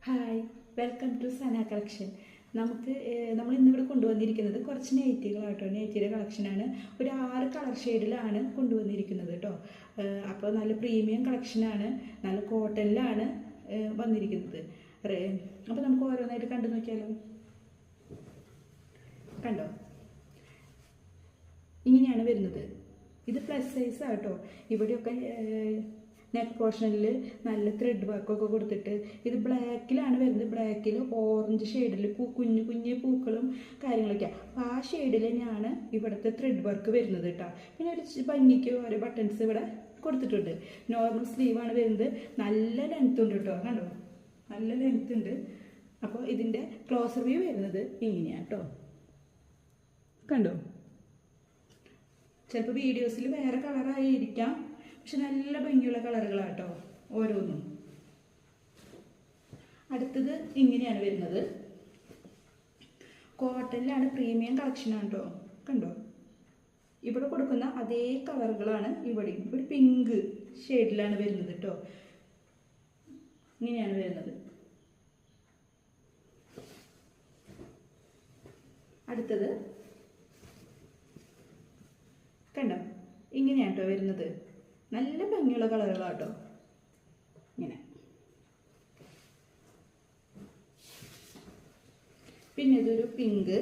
Hi, welcome to Sana collection. നമ്മൾ ഇന്നിവിടെ കൊണ്ടുവന്നിരിക്കുന്നത് കുറച്ച് നെയ്റ്റികളാട്ടോ. നെയ്റ്റിയുടെ കളക്ഷനാണ്. ഒരു 6 കളർ ഷെയ്ഡിലാണ് കൊണ്ടുവന്നിരിക്കുന്നത് കേട്ടോ. അപ്പോൾ നല്ല പ്രീമിയം കളക്ഷനാണ്, നല്ല കോട്ടണിലാണ് വന്നിരിക്കുന്നത്. അപ്പോൾ നമുക്ക് ഓരോന്നായിട്ട് കണ്ടു നോക്കിയാലോ. കണ്ടോ, ഇങ്ങനെയാണ് വരുന്നത്. ഇത് പ്ലസ് സൈസ് ആട്ടോ. ഇവിടെയൊക്കെ നെക്ക് പോർഷനിൽ നല്ല ത്രെഡ് വർക്കൊക്കെ കൊടുത്തിട്ട് ഇത് ബ്ലാക്കിലാണ് വരുന്നത്. ബ്ലാക്കിൽ ഓറഞ്ച് ഷെയ്ഡിൽ കുഞ്ഞു കുഞ്ഞു പൂക്കളും കാര്യങ്ങളൊക്കെ. അപ്പോൾ ആ ഷെയ്ഡിൽ തന്നെയാണ് ഇവിടുത്തെ ത്രെഡ് വർക്ക് വരുന്നത് കേട്ടോ. പിന്നെ ഒരു ഭംഗിക്ക് ഓരോ ബട്ടൺസ് ഇവിടെ കൊടുത്തിട്ടുണ്ട്. നോർമൽ സ്ലീവാണ് വരുന്നത്. നല്ല ലെങ്ത് ഉണ്ട് കേട്ടോ. കണ്ടോ, നല്ല ലെങ്ത് ഉണ്ട്. അപ്പോൾ ഇതിൻ്റെ ക്ലോസർ വ്യൂ വരുന്നത് ഇങ്ങനെയാണ് കേട്ടോ. കണ്ടോ, ചിലപ്പോൾ വീഡിയോസിൽ വേറെ കളറായിരിക്കാം, പക്ഷെ നല്ല ഭംഗിയുള്ള കളറുകളാട്ടോ ഓരോന്നും. അടുത്തത് ഇങ്ങനെയാണ് വരുന്നത്. കോട്ടണിലാണ്, പ്രീമിയം കളക്ഷനാണ് കേട്ടോ. കണ്ടോ, ഇവിടെ കൊടുക്കുന്ന അതേ കളറുകളാണ് ഇവിടെയും. ഒരു പിങ്ക് ഷെയ്ഡിലാണ് വരുന്നത് കേട്ടോ. ഇങ്ങനെയാണ് വരുന്നത്. അടുത്തത് കണ്ടോ, ഇങ്ങനെയാണ് കേട്ടോ വരുന്നത്. നല്ല ഭംഗിയുള്ള കളറുകളാട്ടോ. ഇങ്ങനെ. പിന്നെ ഇതൊരു പിങ്ക്.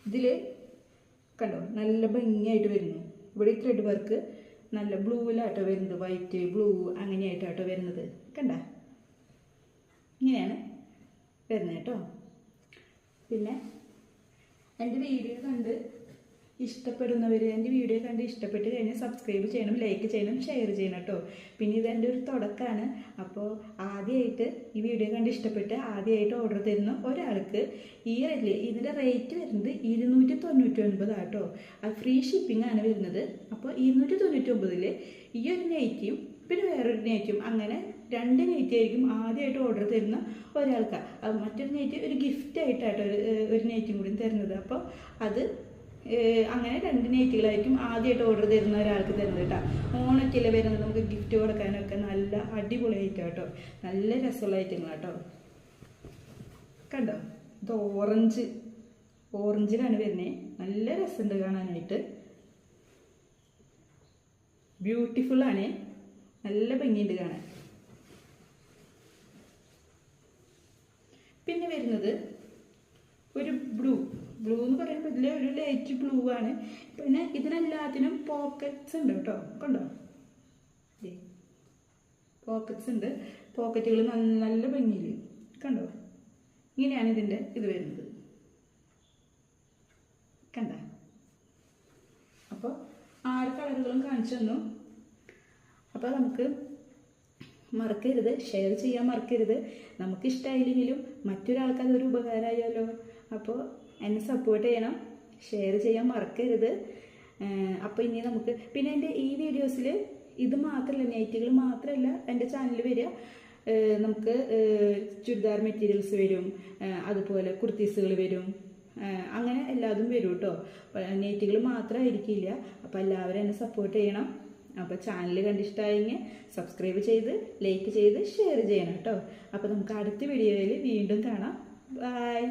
ഇതിൽ കണ്ടോ, നല്ല ഭംഗിയായിട്ട് വരുന്നു. ഇവിടെ ത്രെഡ് വർക്ക് നല്ല ബ്ലൂവിലാട്ടോ വരുന്നത്. വൈറ്റ്, ബ്ലൂ അങ്ങനെയായിട്ടാട്ടോ വരുന്നത്. കണ്ട, ഇങ്ങനെയാണ് വരുന്നത് കേട്ടോ. പിന്നെ എൻ്റെ വീഡിയോ കണ്ട് ഇഷ്ടപ്പെടുന്നവർ എൻ്റെ വീഡിയോ കണ്ട് ഇഷ്ടപ്പെട്ട് കഴിഞ്ഞാൽ സബ്സ്ക്രൈബ് ചെയ്യണം, ലൈക്ക് ചെയ്യണം, ഷെയർ ചെയ്യണം കേട്ടോ. പിന്നെ ഇതെൻ്റെ ഒരു തുടക്കമാണ്. അപ്പോൾ ആദ്യമായിട്ട് ഈ വീഡിയോ കണ്ട് ഇഷ്ടപ്പെട്ട് ആദ്യമായിട്ട് ഓർഡർ തരുന്ന ഒരാൾക്ക് ഇതിൻ്റെ റേറ്റ് വരുന്നത് 299 ആട്ടോ. അത് ഫ്രീ ഷിപ്പിംഗ് ആണ് വരുന്നത്. അപ്പോൾ 299 ഈ ഒരു നെയ്റ്റിയും പിന്നെ വേറൊരു നെയ്റ്റും, അങ്ങനെ 2 നെയ്റ്റ് ആയിരിക്കും ആദ്യമായിട്ട് ഓർഡർ തരുന്ന ഒരാൾക്ക്. മറ്റൊരു നെയ്റ്റ് ഒരു ഗിഫ്റ്റ് ആയിട്ടാട്ടോ ഒരു നെയ്റ്റും കൂടി തരുന്നത്. അപ്പോൾ അത് അങ്ങനെ 2 നെയ്റ്റുകളായിരിക്കും ആദ്യമായിട്ട് ഓർഡർ തരുന്ന ഒരാൾക്ക് തരുന്നത് കേട്ടോ. ഓണക്കില്ല വരുന്നത്, നമുക്ക് ഗിഫ്റ്റ് കൊടുക്കാനൊക്കെ നല്ല അടിപൊളി ഐറ്റം കേട്ടോ. നല്ല രസമുള്ള ഐറ്റങ്ങളാട്ടോ. കണ്ടോ, ഇത് ഓറഞ്ചിലാണ് വരുന്നത്. നല്ല രസമുണ്ട് കാണാനായിട്ട്. ബ്യൂട്ടിഫുള്ളാണ്, നല്ല ഭംഗിയുണ്ട് കാണാൻ. പിന്നെ വരുന്നത് ഒരു ബ്ലൂ എന്ന് പറയുമ്പോൾ ഇതിൽ ഒരു ലൈറ്റ് ബ്ലൂ ആണ്. പിന്നെ ഇതിനെല്ലാത്തിനും പോക്കറ്റ്സ് ഉണ്ട് കേട്ടോ. കണ്ടോ, പോക്കറ്റ്സ് ഉണ്ട്. പോക്കറ്റുകൾ നല്ല ഭംഗിയിൽ. കണ്ടോ, ഇങ്ങനെയാണ് ഇതിൻ്റെ ഇത് വരുന്നത്. കണ്ട, അപ്പോൾ 6 കളറുകളും കാണിച്ചു തന്നു. അപ്പോൾ നമുക്ക് മറക്കരുത്, ഷെയർ ചെയ്യാൻ മറക്കരുത്. നമുക്ക് ഇഷ്ടമായില്ലെങ്കിലും മറ്റൊരാൾക്ക് അതൊരു ഉപകാരമായാലോ. അപ്പോൾ എന്നെ സപ്പോർട്ട് ചെയ്യണം, ഷെയർ ചെയ്യാൻ മറക്കരുത്. അപ്പോൾ ഇനി നമുക്ക് പിന്നെ എൻ്റെ ഈ വീഡിയോസിൽ ഇത് മാത്രമല്ല, നൈറ്റുകൾ മാത്രമല്ല എൻ്റെ ചാനലിൽ വരിക. നമുക്ക് ചുരിദാർ മെറ്റീരിയൽസ് വരും, അതുപോലെ കുർത്തീസുകൾ വരും, അങ്ങനെ എല്ലാതും വരും കേട്ടോ. നൈറ്റുകൾ മാത്രമായിരിക്കില്ല. അപ്പോൾ എല്ലാവരും എന്നെ സപ്പോർട്ട് ചെയ്യണം. അപ്പോൾ ചാനൽ കണ്ടിഷ്ടമായെങ്കിൽ സബ്സ്ക്രൈബ് ചെയ്ത് ലൈക്ക് ചെയ്ത് ഷെയർ ചെയ്യണം കേട്ടോ. അപ്പോൾ നമുക്ക് അടുത്ത വീഡിയോയിൽ വീണ്ടും കാണാം. ബൈ.